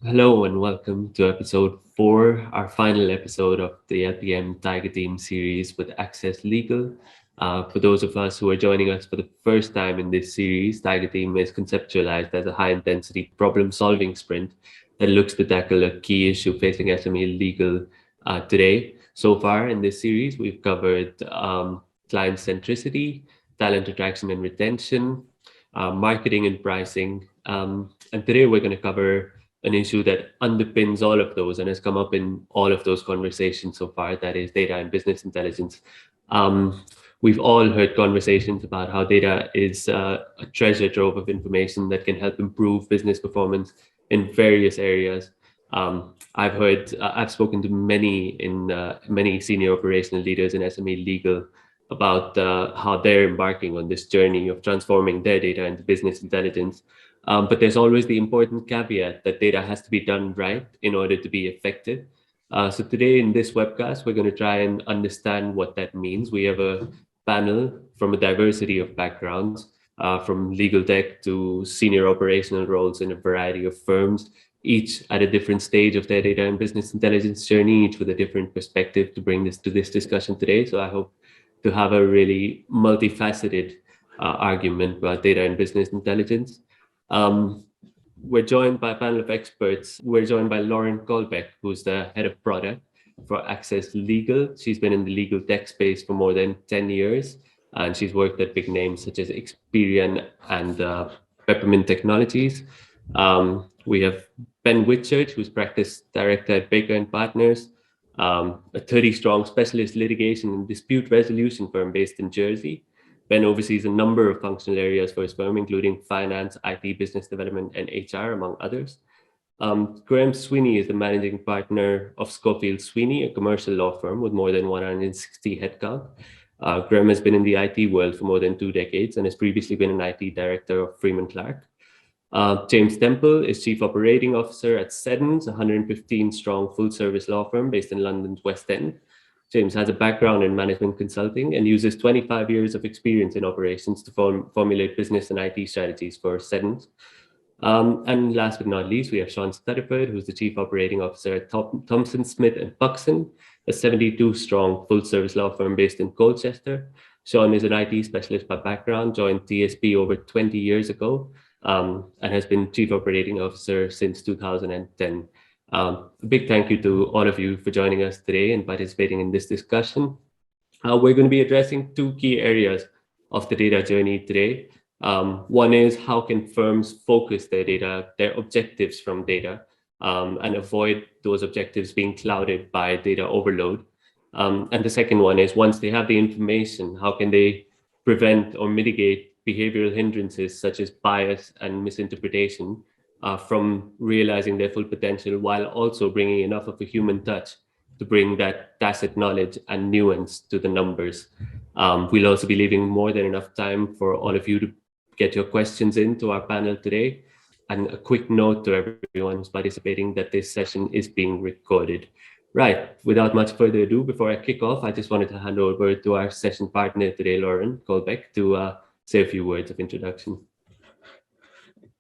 Hello and welcome to episode 4, our final episode of the LPM Tiger Team series with Access Legal. For those of us who are joining us for the first time in this series, Tiger Team is conceptualized as a high-intensity problem-solving sprint that looks to tackle a key issue facing SME legal today. So far in this series, we've covered client centricity, talent attraction and retention, marketing and pricing, and today we're going to cover an issue that underpins all of those and has come up in all of those conversations so far, that is data and business intelligence. We've all heard conversations about how data is a treasure trove of information that can help improve business performance in various areas. I've spoken to many senior operational leaders in SME legal about how they're embarking on this journey of transforming their data into business intelligence. But there's always the important caveat that data has to be done right in order to be effective. So today in this webcast, we're going to try and understand what that means. We have a panel from a diversity of backgrounds, from legal tech to senior operational roles in a variety of firms, each at a different stage of their data and business intelligence journey, each with a different perspective to bring this to this discussion today. So I hope to have a really multifaceted argument about data and business intelligence. We're joined by a panel of experts. We're joined by Lauren Colbeck, who's the head of product for Access Legal. She's been in the legal tech space for more than 10 years, and she's worked at big names such as Experian and Peppermint Technologies. We have Ben Whitchurch, who's practice director at Baker & Partners, a 30-strong specialist litigation and dispute resolution firm based in Jersey. Ben oversees a number of functional areas for his firm, including finance, IT, business development, and HR, among others. Graham Sweeney is the managing partner of Schofield Sweeney, a commercial law firm with more than 160 headcount. Graham has been in the IT world for more than 2 decades and has previously been an IT director of Freeman Clark. James Temple is Chief Operating Officer at Seddons, a 115-strong full-service law firm based in London's West End. James has a background in management consulting and uses 25 years of experience in operations to formulate business and IT strategies for Seddons. And last but not least, we have Sean Stutterford, who's the Chief Operating Officer at Thompson, Smith & Puxon, a 72-strong full-service law firm based in Colchester. Sean is an IT specialist by background, joined TSP over 20 years ago, and has been Chief Operating Officer since 2010. A big thank you to all of you for joining us today and participating in this discussion. We're going to be addressing 2 key areas of the data journey today. One is how can firms focus their data, their objectives from data, and avoid those objectives being clouded by data overload. And the second one is once they have the information, how can they prevent or mitigate behavioral hindrances such as bias and misinterpretation from realizing their full potential, while also bringing enough of a human touch to bring that tacit knowledge and nuance to the numbers. We'll also be leaving more than enough time for all of you to get your questions into our panel today. And a quick note to everyone who's participating that this session is being recorded. Right, without much further ado, before I kick off, I just wanted to hand over to our session partner today, Lauren Colbeck, to say a few words of introduction.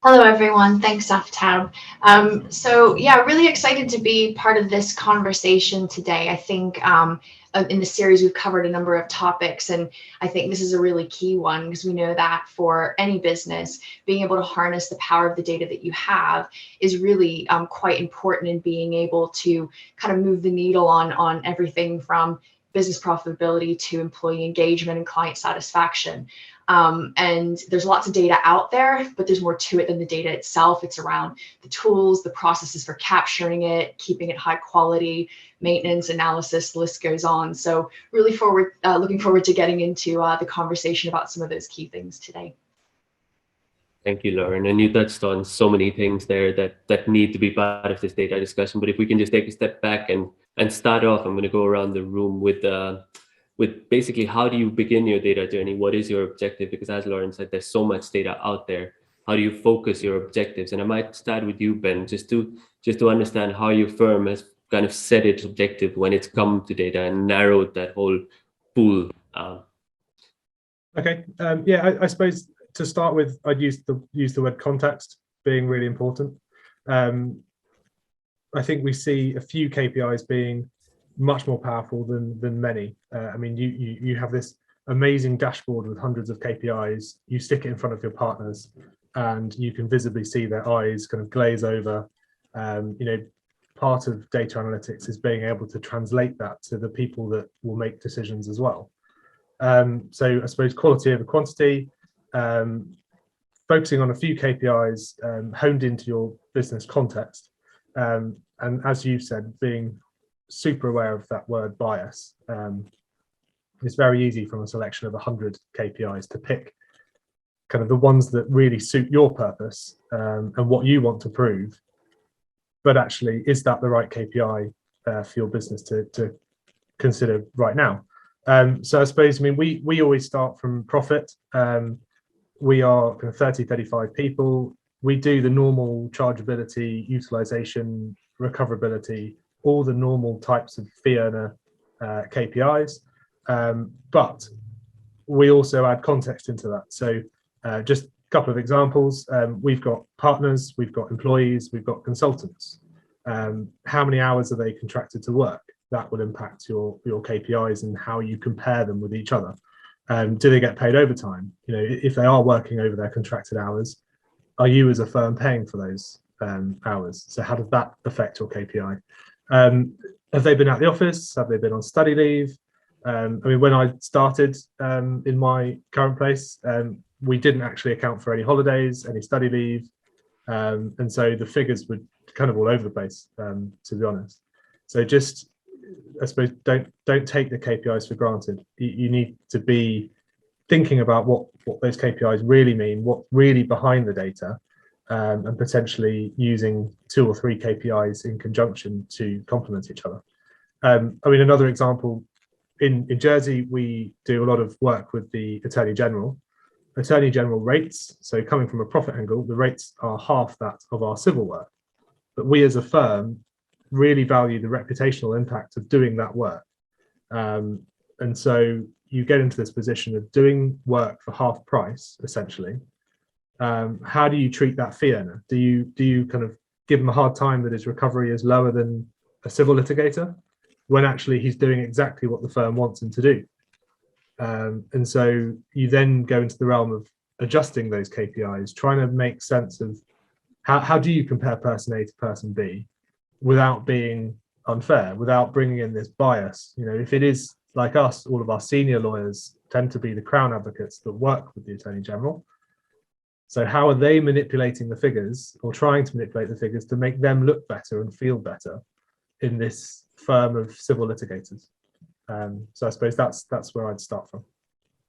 Hello, everyone. Thanks, Aftab. Really excited to be part of this conversation today. I think in the series, we've covered a number of topics, and I think this is a really key one because we know that for any business, being able to harness the power of the data that you have is really quite important in being able to kind of move the needle on everything from business profitability to employee engagement and client satisfaction. And there's lots of data out there, but there's more to it than the data itself. It's around the tools, the processes for capturing it, keeping it high quality, maintenance, analysis, the list goes on. So really looking forward to getting into the conversation about some of those key things today. Thank you, Lauren. And you touched on so many things there that need to be part of this data discussion. But if we can just take a step back and start off, I'm going to go around the room with basically how do you begin your data journey? What is your objective? Because as Lauren said, there's so much data out there. How do you focus your objectives? And I might start with you, Ben, just to understand how your firm has kind of set its objective when it's come to data and narrowed that whole pool. Okay. I suppose to start with, I'd use the word context being really important. I think we see a few KPIs being much more powerful than many. I mean, you have this amazing dashboard with hundreds of KPIs. You stick it in front of your partners, and you can visibly see their eyes kind of glaze over. Part of data analytics is being able to translate that to the people that will make decisions as well. So I suppose quality over quantity, focusing on a few KPIs honed into your business context. And as you've said, being super aware of that word bias. It's very easy from a selection of 100 KPIs to pick kind of the ones that really suit your purpose and what you want to prove. But actually, is that the right KPI for your business to consider right now? So I suppose, I mean, we always start from profit. We are kind of 30, 35 people. We do the normal chargeability, utilization, recoverability, all the normal types of fee earner KPIs. But we also add context into that. So just a couple of examples. We've got partners, we've got employees, we've got consultants. How many hours are they contracted to work? That will impact your KPIs and how you compare them with each other. Do they get paid overtime? If they are working over their contracted hours, are you as a firm paying for those hours? So how does that affect your KPI? Have they been at the office? Have they been on study leave? I mean, when I started in my current place, we didn't actually account for any holidays, any study leave. And so the figures were kind of all over the place, to be honest. So just, I suppose, don't take the KPIs for granted. You need to be thinking about what those KPIs really mean, what's really behind the data, and potentially using 2 or 3 KPIs in conjunction to complement each other. I mean, another example, in Jersey, we do a lot of work with the Attorney General. Attorney General rates, so coming from a profit angle, the rates are half that of our civil work. But we as a firm really value the reputational impact of doing that work. And so you get into this position of doing work for half price, essentially. How do you treat that fee earner? Do you kind of give him a hard time that his recovery is lower than a civil litigator, when actually he's doing exactly what the firm wants him to do? And so you then go into the realm of adjusting those KPIs, trying to make sense of how do you compare person A to person B without being unfair, without bringing in this bias. If it is like us, all of our senior lawyers tend to be the Crown advocates that work with the Attorney General. So how are they manipulating the figures, or trying to manipulate the figures to make them look better and feel better in this firm of civil litigators? So I suppose that's where I'd start from.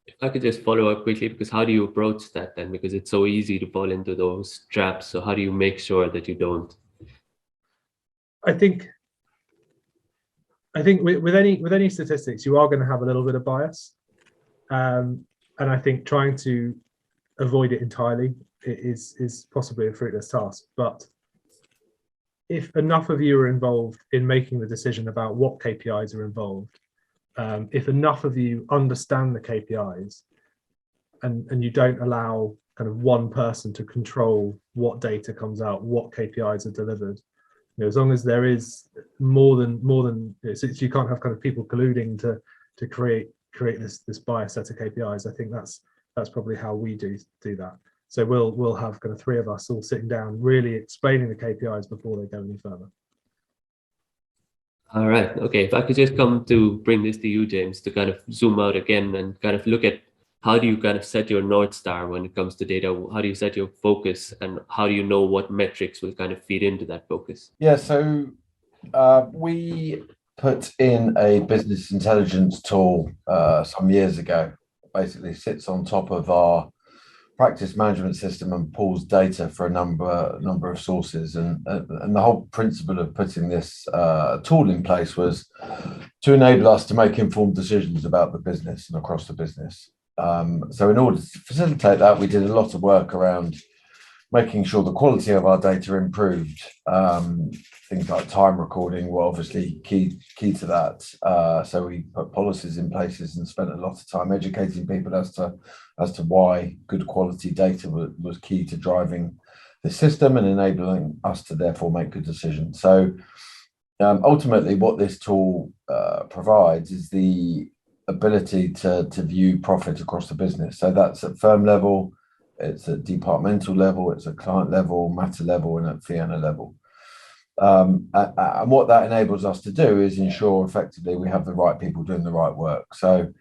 If I could just follow up quickly, because how do you approach that then? Because it's so easy to fall into those traps. So how do you make sure that you don't? I think with any statistics, you are going to have a little bit of bias, and I think trying to avoid it entirely is possibly a fruitless task. But if enough of you are involved in making the decision about what KPIs are involved, if enough of you understand the KPIs, and you don't allow kind of one person to control what data comes out, what KPIs are delivered, as long as there is more than since you can't have kind of people colluding to create this biased set of KPIs. I think that's probably how we do that. So we'll have kind of 3 of us all sitting down, really explaining the KPIs before they go any further. All right. Okay. If I could just come to bring this to you, James, to kind of zoom out again and kind of look at how do you kind of set your North Star when it comes to data? How do you set your focus, and how do you know what metrics will kind of feed into that focus? Yeah, so we put in a business intelligence tool some years ago. Basically sits on top of our practice management system and pulls data for a number of sources. And the whole principle of putting this tool in place was to enable us to make informed decisions about the business and across the business. So in order to facilitate that, we did a lot of work around making sure the quality of our data improved. Things like time recording were obviously key to that. So we put policies in places and spent a lot of time educating people as to why good quality data was key to driving the system and enabling us to therefore make good decisions. So ultimately, what this tool provides is the ability to view profit across the business. So that's at firm level, it's at departmental level, it's at client level, matter level, and at fee earner level. And what that enables us to do is ensure effectively we have the right people doing the right work. So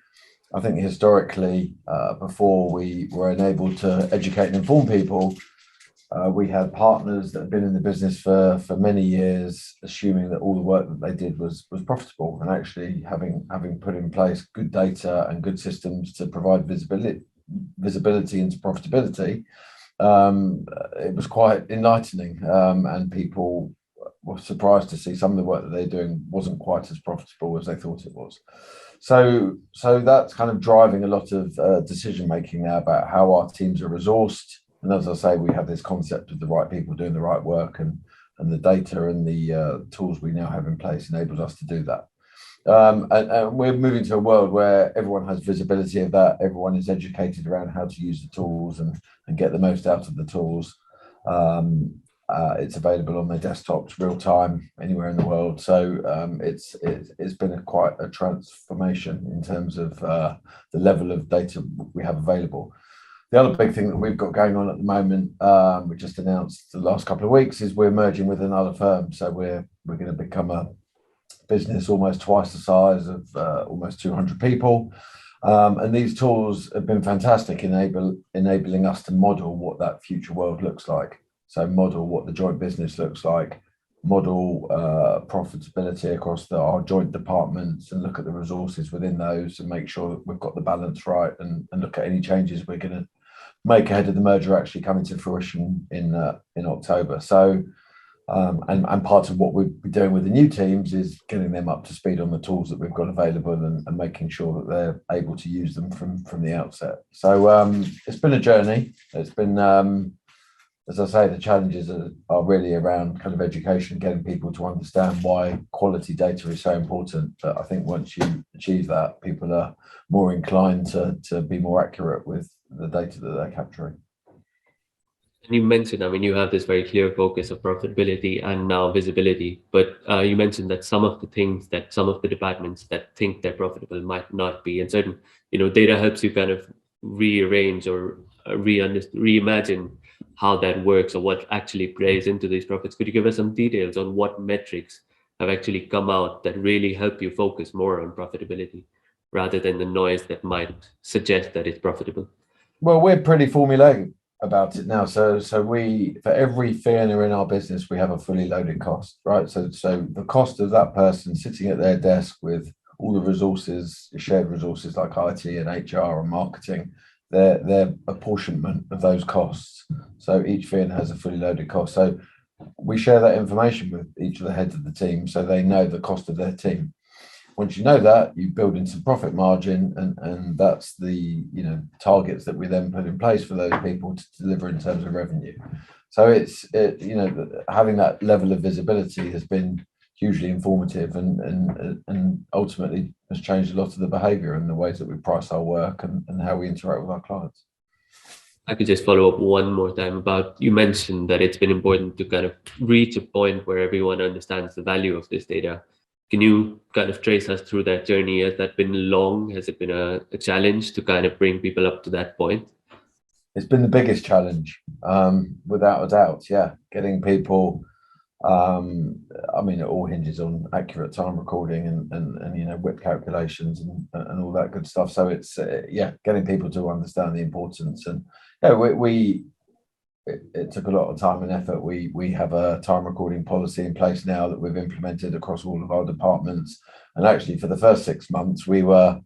I think historically, before we were enabled to educate and inform people, we had partners that had been in the business for many years, assuming that all the work that they did was profitable, and actually having put in place good data and good systems to provide visibility into profitability, it was quite enlightening, and people were surprised to see some of the work that they're doing wasn't quite as profitable as they thought it was. So that's kind of driving a lot of decision making now about how our teams are resourced. And as I say, we have this concept of the right people doing the right work, and the data and the tools we now have in place enables us to do that. And we're moving to a world where everyone has visibility of that. Everyone is educated around how to use the tools and get the most out of the tools. It's available on their desktops real time anywhere in the world. So it's been quite a transformation in terms of the level of data we have available. The other big thing that we've got going on at the moment, we just announced the last couple of weeks, is we're merging with another firm. So we're going to become a business almost twice the size of almost 200 people. And these tools have been fantastic, enabling us to model what that future world looks like. So model what the joint business looks like, model profitability across our joint departments, and look at the resources within those and make sure that we've got the balance right, and look at any changes we're going to make ahead of the merger actually coming to fruition in October. So and part of what we'll be doing with the new teams is getting them up to speed on the tools that we've got available, and making sure that they're able to use them from the outset. So it's been a journey. It's been as I say, the challenges are really around kind of education, getting people to understand why quality data is so important. But I think once you achieve that, people are more inclined to be more accurate with the data that they're capturing. And you mentioned, I mean, you have this very clear focus of profitability and now visibility, but you mentioned that some of the things that some of the departments that think they're profitable might not be, and certain, data helps you kind of rearrange or reimagine how that works or what actually plays into these profits. Could you give us some details on what metrics have actually come out that really help you focus more on profitability rather than the noise that might suggest that it's profitable? Well, we're pretty formulaic about it now. So we, for every fee earner in our business, we have a fully loaded cost, right? So the cost of that person sitting at their desk with all the resources, shared resources like IT and HR and marketing, their apportionment of those costs. So each fee earner has a fully loaded cost. So we share that information with each of the heads of the team, so they know the cost of their team. Once you know that, you build in some profit margin, and that's the targets that we then put in place for those people to deliver in terms of revenue. So having that level of visibility has been hugely informative, and ultimately has changed a lot of the behaviour and the ways that we price our work and how we interact with our clients. I could just follow up one more time about, you mentioned that it's been important to kind of reach a point where everyone understands the value of this data. Can you kind of trace us through that journey? Has that been long? Has it been a challenge to kind of bring people up to that point? It's been the biggest challenge, without a doubt. Yeah, getting people. I mean, it all hinges on accurate time recording and WIP calculations and all that good stuff. So it's getting people to understand the importance. And it took a lot of time and effort. We have a time recording policy in place now that we've implemented across all of our departments. And actually, for the first 6 months, we were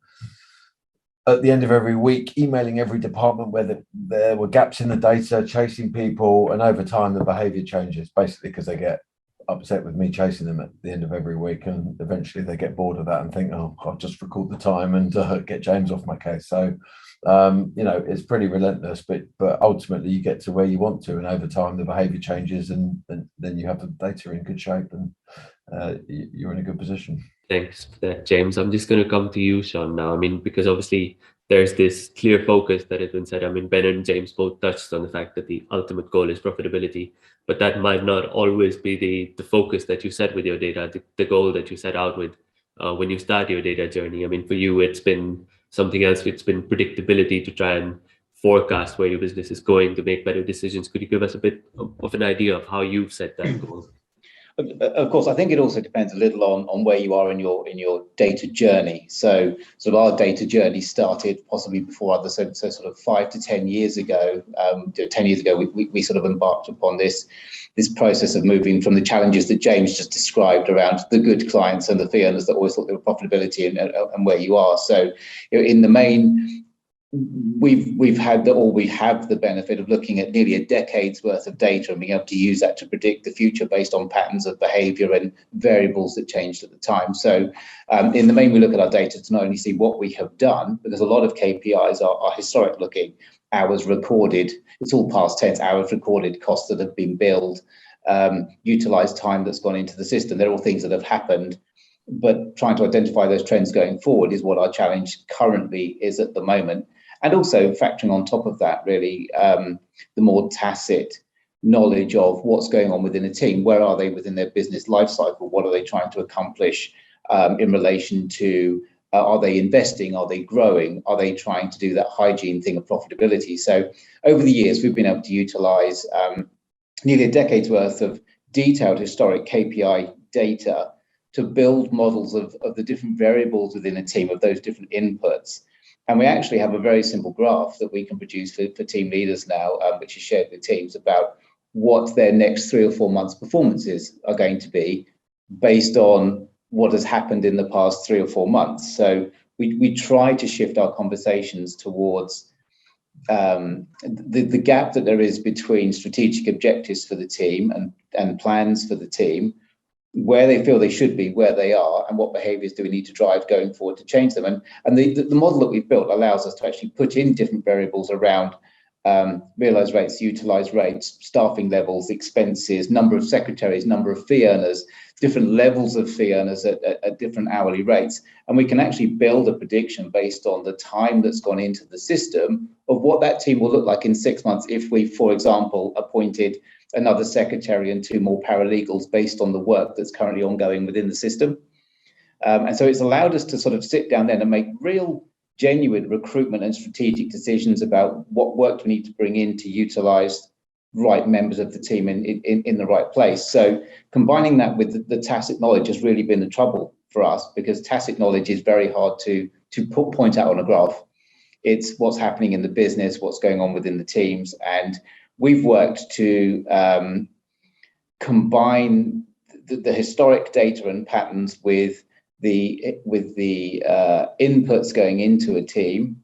at the end of every week emailing every department where there were gaps in the data, chasing people, and over time the behaviour changes, basically because they get upset with me chasing them at the end of every week, and eventually they get bored of that and think, oh, I'll just record the time and get James off my case. So it's pretty relentless, but ultimately you get to where you want to, and over time the behaviour changes, and then you have the data in good shape, and you're in a good position. Thanks for that, James. I'm just going to come to you, Sean, now. I mean, because obviously there's this clear focus that has been said. I mean, Ben and James both touched on the fact that the ultimate goal is profitability, but that might not always be the focus that you set with your data, the goal that you set out with when you start your data journey. I mean, for you, it's been something else. It's been predictability to try and forecast where your business is going to make better decisions. Could you give us a bit of an idea of how you've set that goal? Of course, I think it also depends a little on where you are in your data journey. So sort of our data journey started possibly before others, so sort of 5 to 10 years ago. 10 years ago, we sort of embarked upon this process of moving from the challenges that James just described around the good clients and the fee earners that always thought they were profitability and where you are. So in the main, we have the benefit of looking at nearly a decade's worth of data and being able to use that to predict the future based on patterns of behavior and variables that changed at the time. So in the main, we look at our data to not only see what we have done, because a lot of KPIs are historic looking, hours recorded, it's all past tense, hours recorded, costs that have been billed, utilized time that's gone into the system. They're all things that have happened. But trying to identify those trends going forward is what our challenge currently is at the moment. And also factoring on top of that, really, the more tacit knowledge of what's going on within a team. Where are they within their business life cycle? What are they trying to accomplish in relation to, are they investing? Are they growing? Are they trying to do that hygiene thing of profitability? So over the years, we've been able to utilize nearly a decade's worth of detailed historic KPI data to build models of the different variables within a team, of those different inputs. And we actually have a very simple graph that we can produce for team leaders now, which is shared with teams, about what their next 3 or 4 months performances are going to be based on what has happened in the past 3 or 4 months. So we try to shift our conversations towards the gap that there is between strategic objectives for the team and plans for the team, where they feel they should be, where they are, and what behaviors do we need to drive going forward to change them. And the model that we've built allows us to actually put in different variables around realized rates, utilized rates, staffing levels, expenses, number of secretaries, number of fee earners, different levels of fee earners at different hourly rates. And we can actually build a prediction based on the time that's gone into the system of what that team will look like in 6 months if we, for example, appointed another secretary and 2 more paralegals based on the work that's currently ongoing within the system. And so it's allowed us to sort of sit down then and make real, genuine recruitment and strategic decisions about what work we need to bring in to utilize right members of the team in the right place. So combining that with the tacit knowledge has really been the trouble for us, because tacit knowledge is very hard to point out on a graph. It's what's happening in the business, what's going on within the teams. And we've worked to combine the historic data and patterns with the inputs going into a team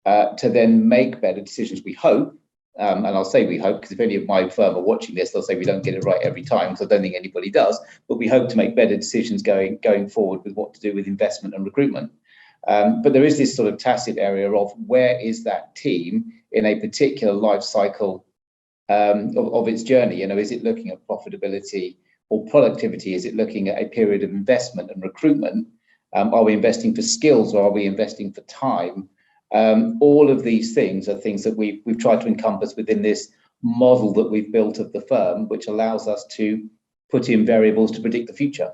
to then make better decisions, we hope. And I'll say we hope, because if any of my firm are watching this, they'll say we don't get it right every time, because I don't think anybody does. But we hope to make better decisions going forward with what to do with investment and recruitment. But there is this sort of tacit area of where is that team in a particular life cycle of its journey. You know, is it looking at profitability or productivity? Is it looking at a period of investment and recruitment? Are we investing for skills, or are we investing for time? All of these things are things that we've tried to encompass within this model that we've built of the firm, which allows us to put in variables to predict the future.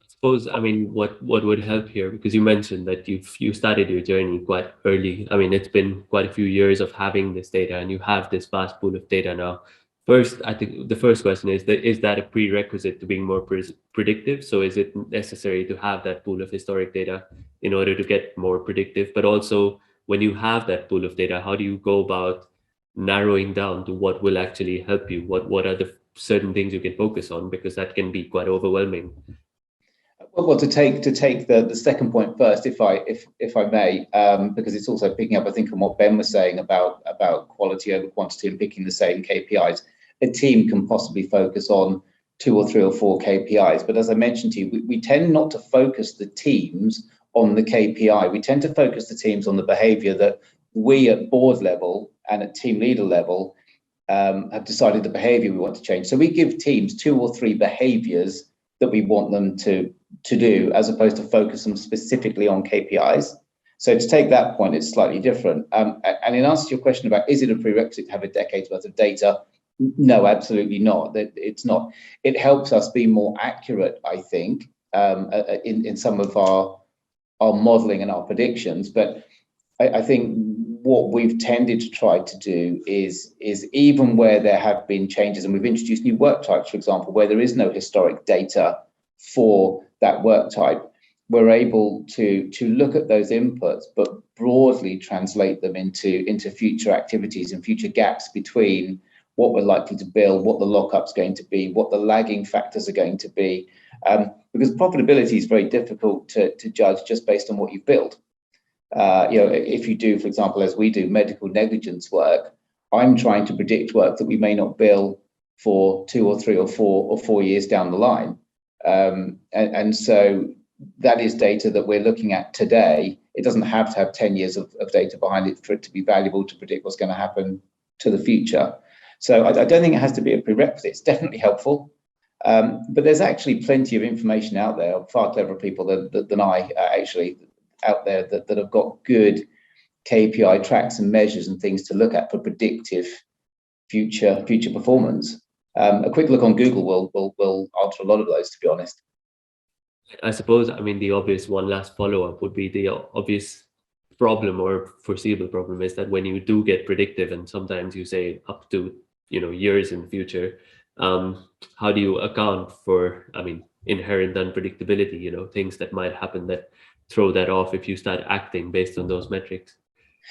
Suppose, I mean, what would help here, because you mentioned that you started your journey quite early. I mean, it's been quite a few years of having this data, and you have this vast pool of data now. First, I think the first question is that a prerequisite to being more predictive? So is it necessary to have that pool of historic data in order to get more predictive? But also, when you have that pool of data, how do you go about narrowing down to what will actually help you? What are the certain things you can focus on? Because that can be quite overwhelming. Well, to take the second point first, if I may, because it's also picking up, I think, on what Ben was saying about quality over quantity and picking the same KPIs. A team can possibly focus on 2 or 3 or 4 KPIs, but as I mentioned to you, we tend not to focus the teams on the KPI. We tend to focus the teams on the behaviour that we at board level and at team leader level have decided the behaviour we want to change. So we give teams 2 or 3 behaviours that we want them to do, as opposed to focus them specifically on KPIs. So to take that point, it's slightly different. And in answer to your question about, is it a prerequisite to have a decade's worth of data? No, absolutely not. It's not. It helps us be more accurate, I think, in some of our modeling and our predictions. But I think what we've tended to try to do is even where there have been changes, and we've introduced new work types, for example, where there is no historic data for that work type, we're able to look at those inputs, but broadly translate them into future activities and future gaps between what we're likely to build, what the lockup's going to be, what the lagging factors are going to be. Because profitability is very difficult to judge just based on what you've built. If you do, for example, as we do, medical negligence work, I'm trying to predict work that we may not bill for 2 or 3 or 4 or 4 years down the line. And so that is data that we're looking at today. It doesn't have to have 10 years of data behind it for it to be valuable to predict what's going to happen to the future. So I don't think it has to be a prerequisite. It's definitely helpful. But there's actually plenty of information out there, far cleverer people than I actually out there that have got good KPI tracks and measures and things to look at for predictive future performance. A quick look on Google will answer a lot of those, to be honest. I suppose, I mean, the obvious one last follow-up would be the obvious problem or foreseeable problem is that when you do get predictive, and sometimes you say up to, years in the future, how do you account for, inherent unpredictability, things that might happen that throw that off if you start acting based on those metrics?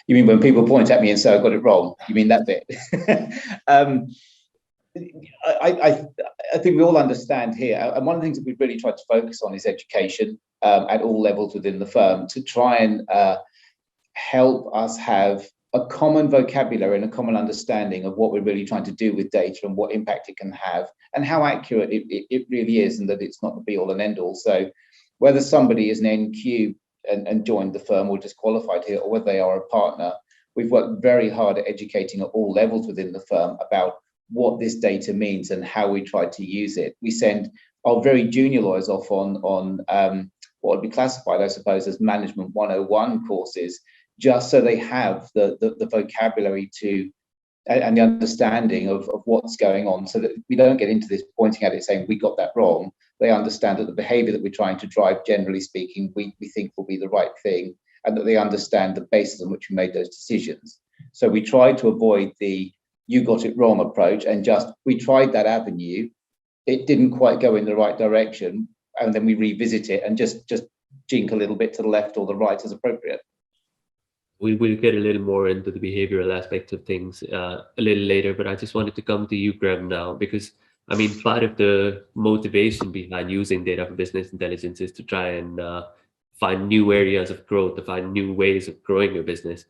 You mean when people point at me and say I got it wrong? You mean that bit? I think we all understand here, and one of the things that we've really tried to focus on is education at all levels within the firm to try and help us have a common vocabulary and a common understanding of what we're really trying to do with data and what impact it can have and how accurate it really is, and that it's not the be all and end all. So whether somebody is an NQ and joined the firm or just qualified here, or whether they are a partner, we've worked very hard at educating at all levels within the firm about what this data means and how we try to use it. We send our very junior lawyers off on what would be classified, I suppose, as Management 101 courses, just so they have the vocabulary to and the understanding of what's going on, so that we don't get into this pointing at it saying we got that wrong. They understand that the behavior that we're trying to drive, generally speaking, we think will be the right thing, and that they understand the basis on which we made those decisions. So we try to avoid the you got it wrong approach, and just we tried that avenue, it didn't quite go in the right direction, and then we revisit it and just jink a little bit to the left or the right as appropriate. We will get a little more into the behavioral aspect of things a little later, but I just wanted to come to you, Graham, now, because part of the motivation behind using data for business intelligence is to try and find new areas of growth, to find new ways of growing your business,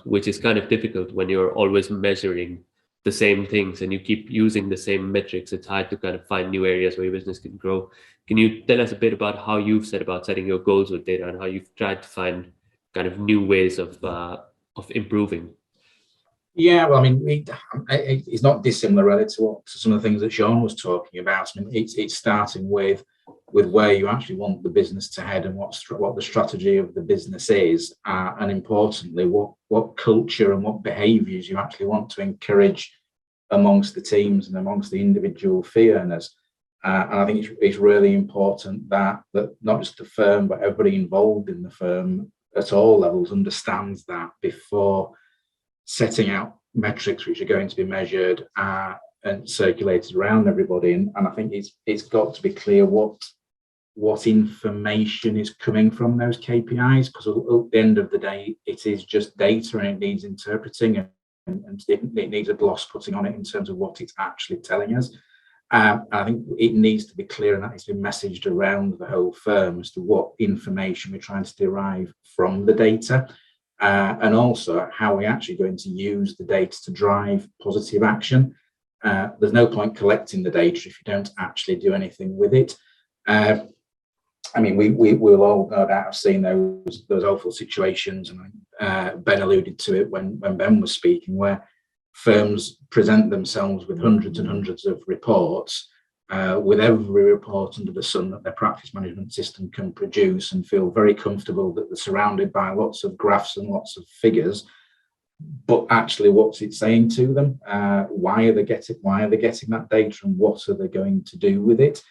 which is kind of difficult when you're always measuring the same things and you keep using the same metrics. It's hard to kind of find new areas where your business can grow. Can you tell us a bit about how you've set about setting your goals with data and how you've tried to find kind of new ways of improving? Yeah, well, it's not dissimilar really to some of the things that Sean was talking about. It's starting with where you actually want the business to head and what the strategy of the business is, and importantly, what culture and what behaviours you actually want to encourage amongst the teams and amongst the individual fee earners. And I think it's really important that not just the firm, but everybody involved in the firm at all levels understands that before setting out metrics which are going to be measured and circulated around everybody. And I think it's got to be clear what information is coming from those KPIs, because at the end of the day, it is just data and it needs interpreting and it needs a gloss putting on it in terms of what it's actually telling us. I think it needs to be clear, and that needs to be messaged around the whole firm as to what information we're trying to derive from the data, and also how we're actually going to use the data to drive positive action. There's no point collecting the data if you don't actually do anything with it. We'll all no doubt have seen those awful situations, and Ben alluded to it when Ben was speaking, where firms present themselves with hundreds and hundreds of reports, with every report under the sun that their practice management system can produce, and feel very comfortable that they're surrounded by lots of graphs and lots of figures. But actually, what's it saying to them? Why are they getting that data, and what are they going to do with it?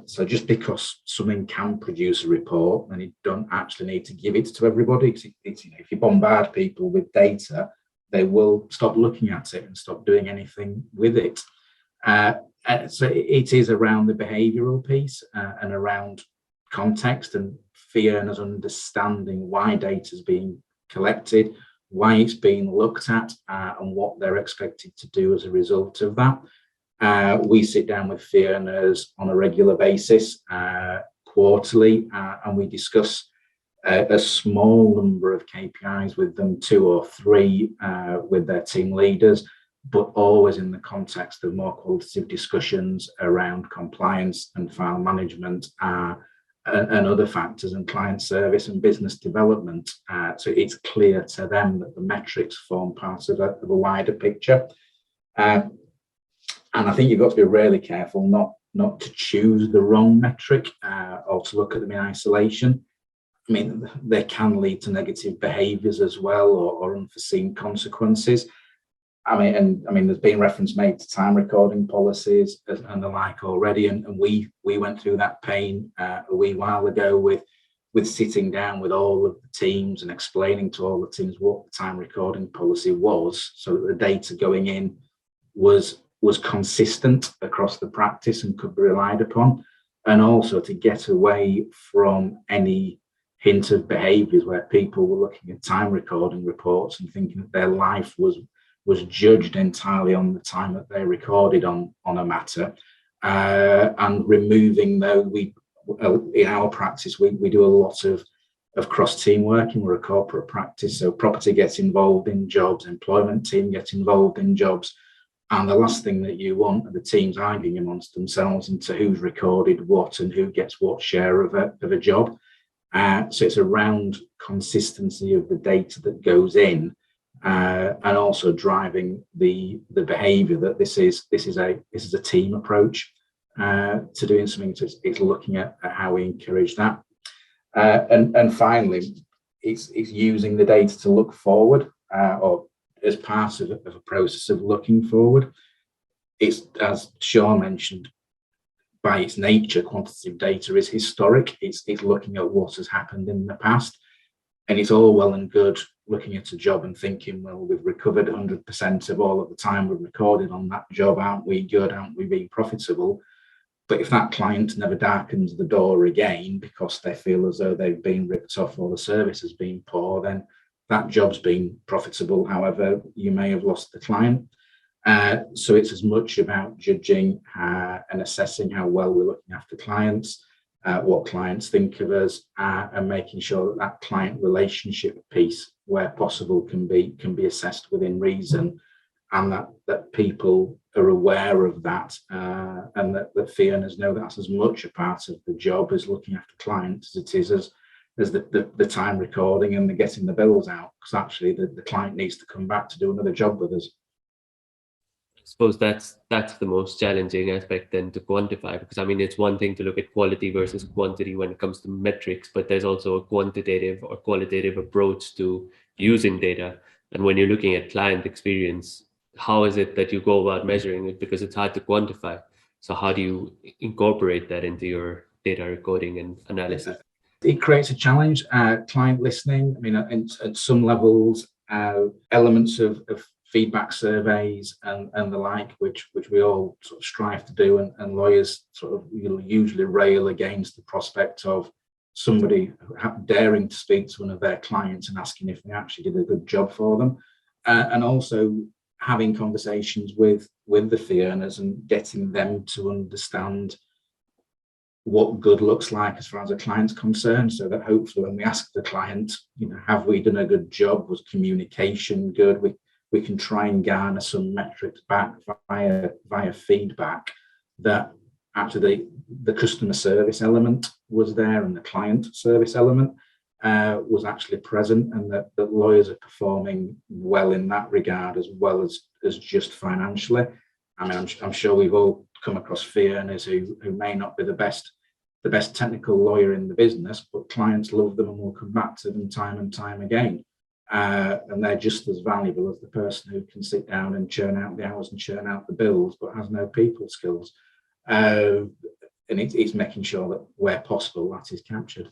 So just because something can produce a report, and you don't actually need to give it to everybody. It's, if you bombard people with data, they will stop looking at it and stop doing anything with it. So it is around the behavioural piece and around context and fee earners understanding why data is being collected, why it's being looked at, and what they're expected to do as a result of that. We sit down with fee earners on a regular basis, quarterly, and we discuss a small number of KPIs with them, 2 or 3 with their team leaders, but always in the context of more qualitative discussions around compliance and file management and other factors, and client service and business development. So it's clear to them that the metrics form part of a wider picture. And I think you've got to be really careful not to choose the wrong metric or to look at them in isolation. I mean, they can lead to negative behaviours as well, or unforeseen consequences. I mean, there's been reference made to time recording policies and the like already, and we went through that pain a wee while ago with sitting down with all of the teams and explaining to all the teams what the time recording policy was, so that the data going in was consistent across the practice and could be relied upon, and also to get away from any hint of behaviours where people were looking at time recording reports and thinking that their life was judged entirely on the time that they recorded on a matter, and removing though in our practice we do a lot of cross team working. We're a corporate practice, so property gets involved in jobs, employment team gets involved in jobs, and the last thing that you want are the teams arguing amongst themselves into who's recorded what and who gets what share of a job. So it's around consistency of the data that goes in, and also driving the behaviour that this is a team approach to doing something. So it's looking at how we encourage that, and finally, it's using the data to look forward, or as part of a process of looking forward. It's, as Sean mentioned, by its nature, quantitative data is historic. It's looking at what has happened in the past, and it's all well and good looking at a job and thinking, well, we've recovered 100% of all of the time we've recorded on that job. Aren't we good? Aren't we being profitable? But if that client never darkens the door again because they feel as though they've been ripped off or the service has been poor, then that job's been profitable. However, you may have lost the client. So it's as much about judging and assessing how well we're looking after clients, what clients think of us, and making sure that client relationship piece, where possible, can be assessed within reason, and that people are aware of that, and that fee earners know that's as much a part of the job as looking after clients as it is as the time recording and the getting the bills out, because actually the client needs to come back to do another job with us. I suppose that's the most challenging aspect then to quantify, because I mean, it's one thing to look at quality versus quantity when it comes to metrics, but there's also a quantitative or qualitative approach to using data. And when you're looking at client experience, how is it that you go about measuring it? Because it's hard to quantify. So how do you incorporate that into your data recording and analysis? It creates a challenge. Client listening, I mean, at some levels, elements of feedback surveys and the like, which we all sort of strive to do, and lawyers sort of usually rail against the prospect of somebody daring to speak to one of their clients and asking if they actually did a good job for them, and also having conversations with the fee earners and getting them to understand what good looks like as far as a client's concerned, so that hopefully when we ask the client, have we done a good job? Was communication good? We can try and garner some metrics back via feedback that actually the customer service element was there and the client service element was actually present, and that lawyers are performing well in that regard, as well as just financially. I mean, I'm sure we've all come across fee earners who may not be the best technical lawyer in the business, but clients love them and will come back to them time and time again. And they're just as valuable as the person who can sit down and churn out the hours and churn out the bills, but has no people skills. And it's making sure that where possible, that is captured.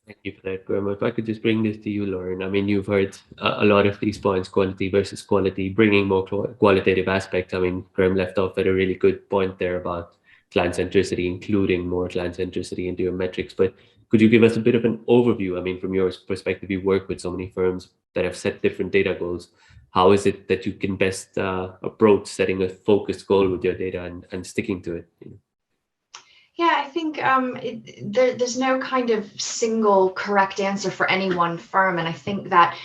Thank you for that, Graham. If I could just bring this to you, Lauren. I mean, you've heard a lot of these points, quantity versus quality, bringing more qualitative aspects. I mean, Graham left off at a really good point there about client centricity, including more client centricity into your metrics. But could you give us a bit of an overview? I mean, from your perspective, you work with so many firms that have set different data goals. How is it that you can best approach setting a focused goal with your data and sticking to it? Yeah, I think there's no kind of single correct answer for any one firm. And I think that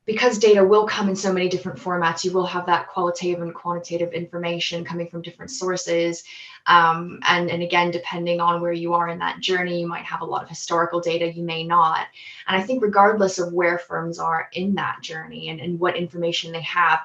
because data will come in so many different formats, you will have that qualitative and quantitative information coming from different sources. And again, depending on where you are in that journey, you might have a lot of historical data, you may not. And I think regardless of where firms are in that journey and what information they have,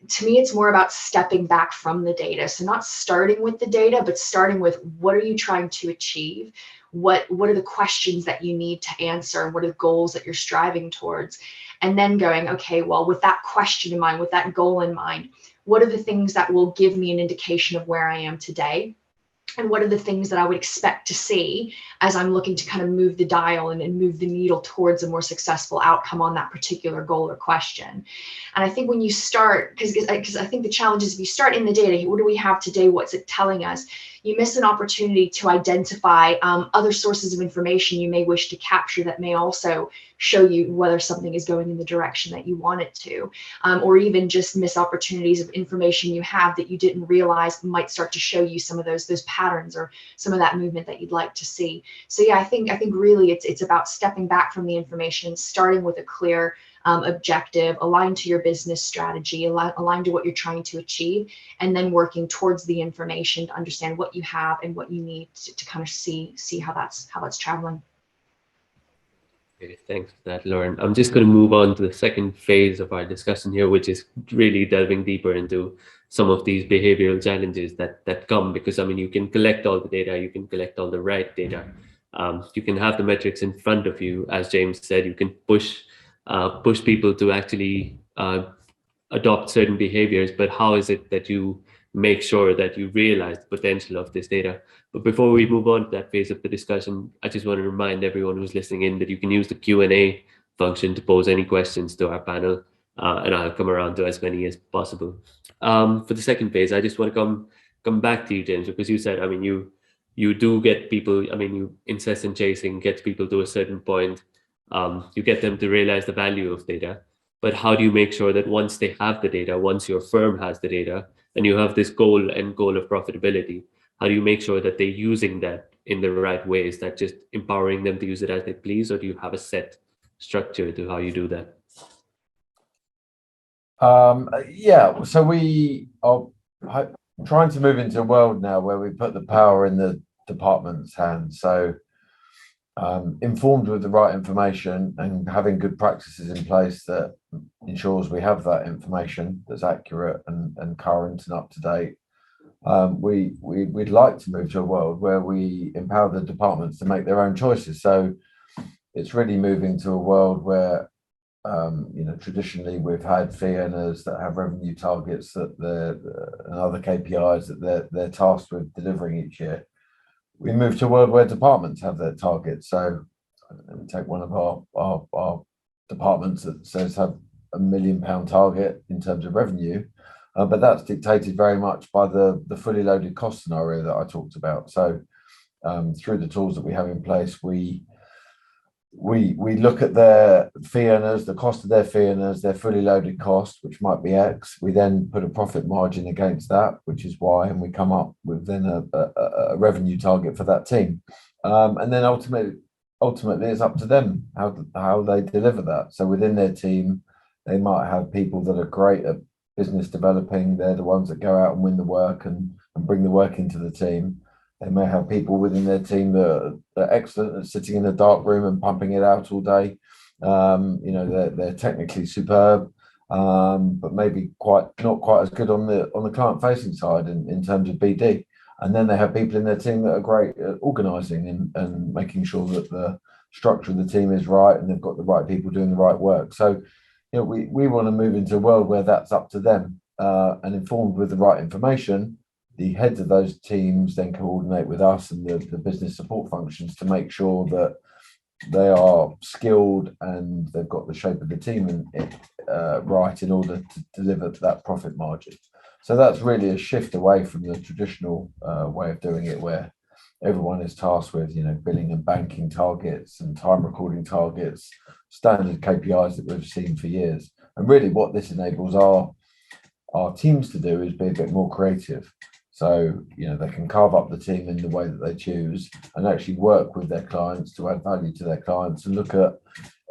to me, it's more about stepping back from the data. So not starting with the data, but starting with what are you trying to achieve? What are the questions that you need to answer? What are the goals that you're striving towards? And then going, okay, well, with that question in mind, with that goal in mind, what are the things that will give me an indication of where I am today? And what are the things that I would expect to see as I'm looking to kind of move the dial and move the needle towards a more successful outcome on that particular goal or question? And I think when you start, because I think the challenge is if you start in the data, what do we have today? What's it telling us? You miss an opportunity to identify other sources of information you may wish to capture that may also show you whether something is going in the direction that you want it to, or even just miss opportunities of information you have that you didn't realize might start to show you some of those patterns or some of that movement that you'd like to see. So yeah, I think really it's about stepping back from the information, starting with a clear objective, aligned to your business strategy, aligned to what you're trying to achieve, and then working towards the information to understand what you have and what you need to kind of see how that's traveling. Okay, thanks for that, Lauren. I'm just going to move on to the second phase of our discussion here, which is really delving deeper into some of these behavioral challenges that come, because I mean, you can collect all the data, you can collect all the right data, you can have the metrics in front of you. As James said, you can push people to actually adopt certain behaviors, but how is it that you make sure that you realize the potential of this data? But before we move on to that phase of the discussion, I just want to remind everyone who's listening in that you can use the Q&A function to pose any questions to our panel, and I'll come around to as many as possible. For the second phase, I just want to come back to you, James, because you said, I mean, you do get people, I mean, you incessant chasing gets people to a certain point. You get them to realize the value of data, but how do you make sure that once they have the data, once your firm has the data, and you have this goal of profitability, how do you make sure that they're using that in the right ways, that just empowering them to use it as they please, or do you have a set structure to how you do that? Yeah, so we are trying to move into a world now where we put the power in the department's hands. So informed with the right information and having good practices in place that ensures we have that information that's accurate and current and up to date. We'd like to move to a world where we empower the departments to make their own choices. So it's really moving to a world where traditionally we've had fee earners that have revenue targets that and other KPIs that they're tasked with delivering each year. We move to a world where departments have their targets. So let me take one of our departments that says have £1 million target in terms of revenue, but that's dictated very much by the fully loaded cost scenario that I talked about. So through the tools that we have in place, we look at their fee earners, the cost of their fee earners, their fully loaded cost, which might be X. We then put a profit margin against that, which is Y, and we come up with then a revenue target for that team. And then ultimately it's up to them how they deliver that. So within their team, they might have people that are great at business developing. They're the ones that go out and win the work and bring the work into the team. They may have people within their team that are excellent at sitting in a dark room and pumping it out all day. They're technically superb, but maybe not quite as good on the client facing side in terms of BD. And then they have people in their team that are great at organising and making sure that the structure of the team is right and they've got the right people doing the right work. So, we want to move into a world where that's up to them, and informed with the right information. The heads of those teams then coordinate with us and the business support functions to make sure that they are skilled and they've got the shape of the team right in order to deliver that profit margin. So that's really a shift away from the traditional way of doing it, where everyone is tasked with, billing and banking targets and time recording targets, standard KPIs that we've seen for years. And really what this enables our teams to do is be a bit more creative. So, they can carve up the team in the way that they choose and actually work with their clients to add value to their clients and look at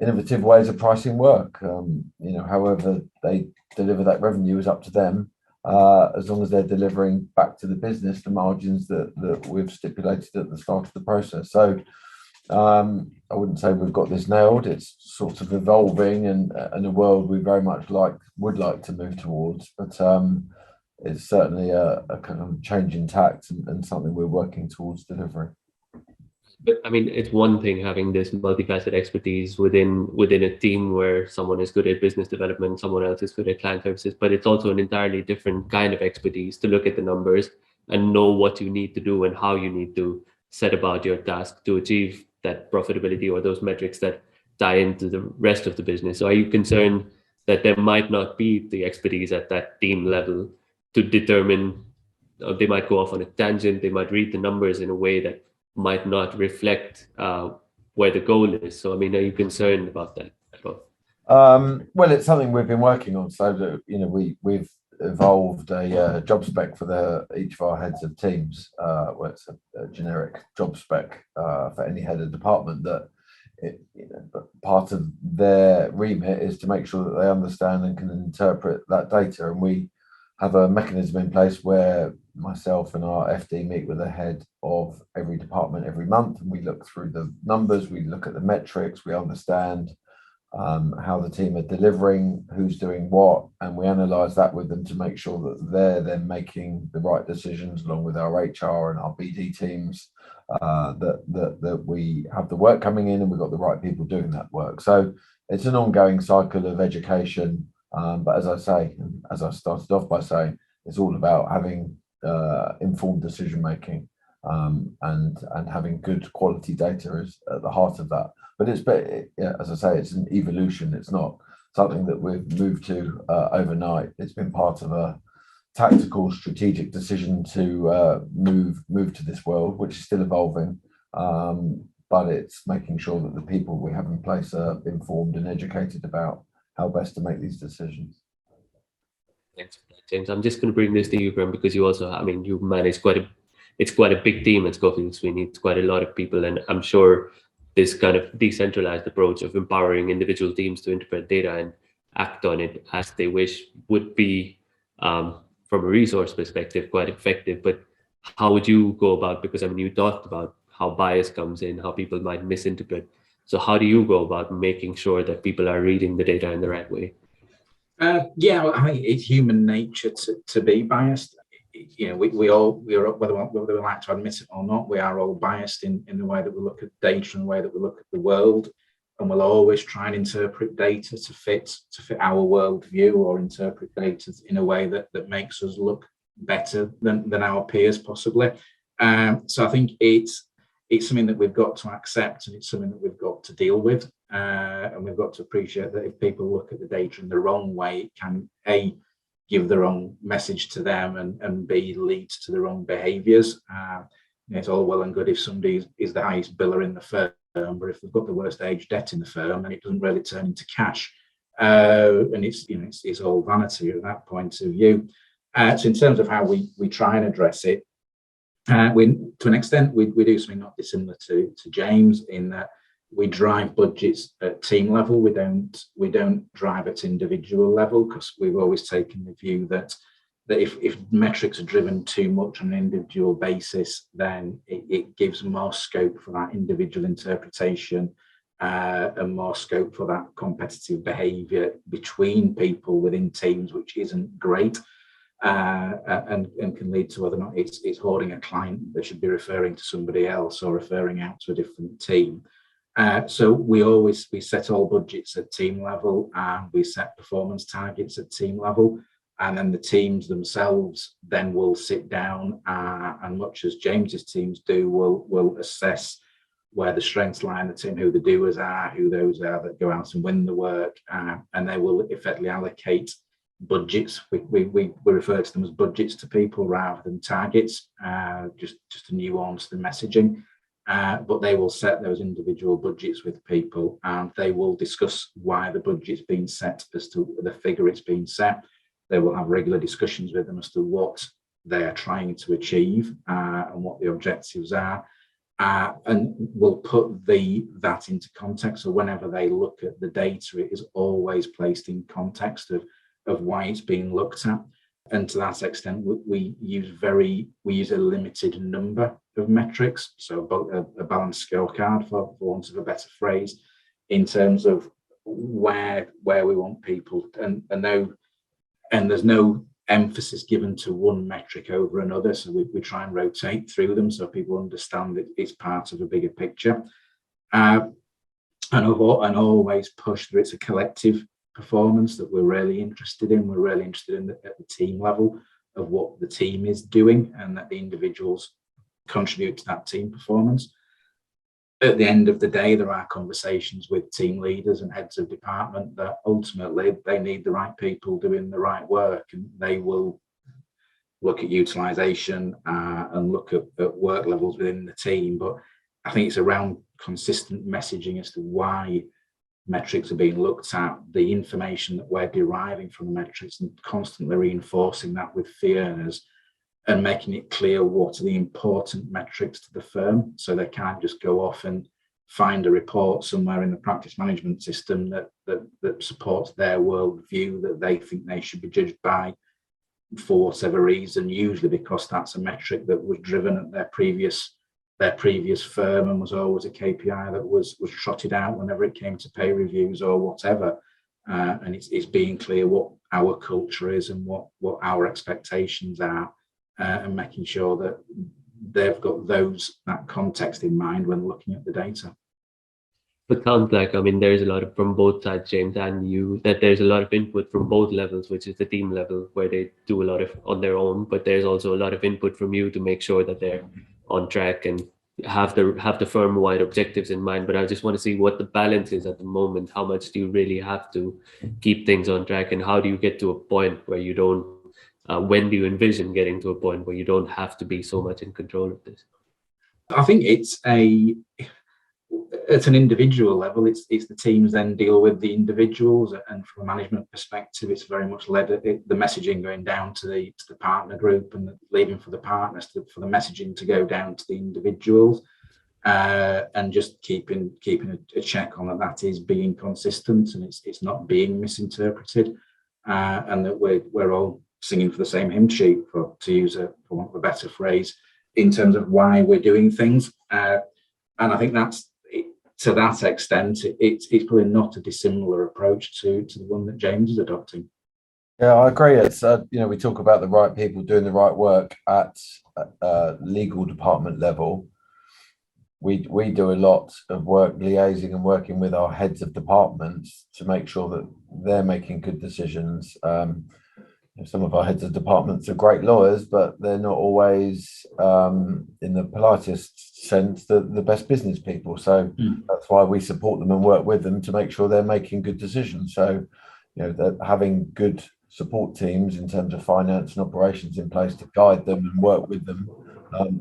innovative ways of pricing work. However they deliver that revenue is up to them, as long as they're delivering back to the business the margins that we've stipulated at the start of the process. So I wouldn't say we've got this nailed. It's sort of evolving and a world we very much would like to move towards, but it's certainly a kind of change in tact and something we're working towards delivering. But I mean, it's one thing having this multifaceted expertise within a team where someone is good at business development, someone else is good at client services, but it's also an entirely different kind of expertise to look at the numbers and know what you need to do and how you need to set about your task to achieve that profitability or those metrics that tie into the rest of the business. So are you concerned that there might not be the expertise at that team level to determine, they might go off on a tangent, they might read the numbers in a way that might not reflect where the goal is? So, I mean, are you concerned about that at all? Well, it's something we've been working on. So that, we've evolved a job spec for each of our heads of teams, where it's a generic job spec for any head of department that part of their remit is to make sure that they understand and can interpret that data. And we have a mechanism in place where myself and our FD meet with the head of every department every month, and we look through the numbers, we look at the metrics, we understand how the team are delivering, who's doing what, and we analyze that with them to make sure that they're then making the right decisions along with our HR and our BD teams, that we have the work coming in and we've got the right people doing that work. So it's an ongoing cycle of education. But as I say, as I started off by saying, it's all about having informed decision making, and having good quality data is at the heart of that. But as I say, it's an evolution. It's not something that we've moved to overnight. It's been part of a tactical, strategic decision to move to this world, which is still evolving. But it's making sure that the people we have in place are informed and educated about how best to make these decisions. Thanks for that, James. I'm just going to bring this to you, Graham, because you also, I mean, you manage it's quite a big team at Schofield Sweeney. It's quite a lot of people, and I'm sure this kind of decentralized approach of empowering individual teams to interpret data and act on it as they wish would be, from a resource perspective, quite effective. But how would you go about, because I mean, you talked about how bias comes in, how people might misinterpret. So how do you go about making sure that people are reading the data in the right way? Yeah, well, I think it's human nature to be biased. We are, whether we like to admit it or not, we are all biased in the way that we look at data and the way that we look at the world. And we'll always try and interpret data to fit our worldview, or interpret data in a way that makes us look better than our peers possibly. So I think it's something that we've got to accept, and it's something that we've got to deal with. And we've got to appreciate that if people look at the data in the wrong way, it can A, give the wrong message to them, and B, leads to the wrong behaviours. It's all well and good if somebody is the highest biller in the firm, but if they've got the worst age debt in the firm, then it doesn't really turn into cash. And it's all vanity at that point of view. So in terms of how we try and address it, to an extent, we do something not dissimilar to James, in that we drive budgets at team level. We don't drive at individual level, because we've always taken the view that if metrics are driven too much on an individual basis, then it gives more scope for that individual interpretation, and more scope for that competitive behaviour between people within teams, which isn't great, and can lead to whether or not it's hoarding a client that should be referring to somebody else or referring out to a different team. So we set all budgets at team level, and we set performance targets at team level, and then the teams themselves then will sit down and, much as James's teams do, will assess where the strengths lie in the team, who the doers are, who those are that go out and win the work, and they will effectively allocate budgets. We refer to them as budgets to people rather than targets, just to nuance the messaging. But they will set those individual budgets with people, and they will discuss why the budget's been set as to the figure it's been set. They will have regular discussions with them as to what they are trying to achieve and what the objectives are. And we'll put that into context. So whenever they look at the data, it is always placed in context of why it's being looked at. And to that extent, we use a limited number of metrics, so a balanced scorecard, for want of a better phrase, in terms of where we want people, and there's no emphasis given to one metric over another. So we try and rotate through them so people understand that it's part of a bigger picture, and always push that it's a collective performance that we're really interested in. We're really interested in at the team level of what the team is doing, and that the individuals contribute to that team performance. At the end of the day, there are conversations with team leaders and heads of department that ultimately they need the right people doing the right work, and they will look at utilisation and look at work levels within the team. But I think it's around consistent messaging as to why metrics are being looked at, the information that we're deriving from the metrics, and constantly reinforcing that with fee earners and making it clear what are the important metrics to the firm, so they can't just go off and find a report somewhere in the practice management system that supports their worldview that they think they should be judged by for whatever reason, usually because that's a metric that was driven at their previous firm and was always a KPI that was trotted out whenever it came to pay reviews or whatever. And it's being clear what our culture is and what our expectations are, and making sure that they've got that context in mind when looking at the data. It sounds like, I mean, there's a lot of, from both sides, James and you, that there's a lot of input from both levels, which is the team level where they do a lot of on their own, but there's also a lot of input from you to make sure that they're on track and have the firm-wide objectives in mind. But I just want to see what the balance is at the moment. How much do you really have to keep things on track, and how do you get to a point where you don't, when do you envision getting to a point where you don't have to be so much in control of this? I think at an individual level, it's the teams then deal with the individuals, and from a management perspective, it's very much led the messaging going down to the partner group, and leaving for the partners for the messaging to go down to the individuals, and just keeping a check on that is being consistent and it's not being misinterpreted, and that we're all singing for the same hymn sheet, for want of a better phrase, in terms of why we're doing things, and I think that's. To that extent, it's probably not a dissimilar approach to the one that James is adopting. Yeah, I agree. It's we talk about the right people doing the right work at legal department level. We do a lot of work liaising and working with our heads of departments to make sure that they're making good decisions. Some of our heads of departments are great lawyers, but they're not always, in the politest sense, the best business people. So that's why we support them and work with them to make sure they're making good decisions. So, that having good support teams in terms of finance and operations in place to guide them and work with them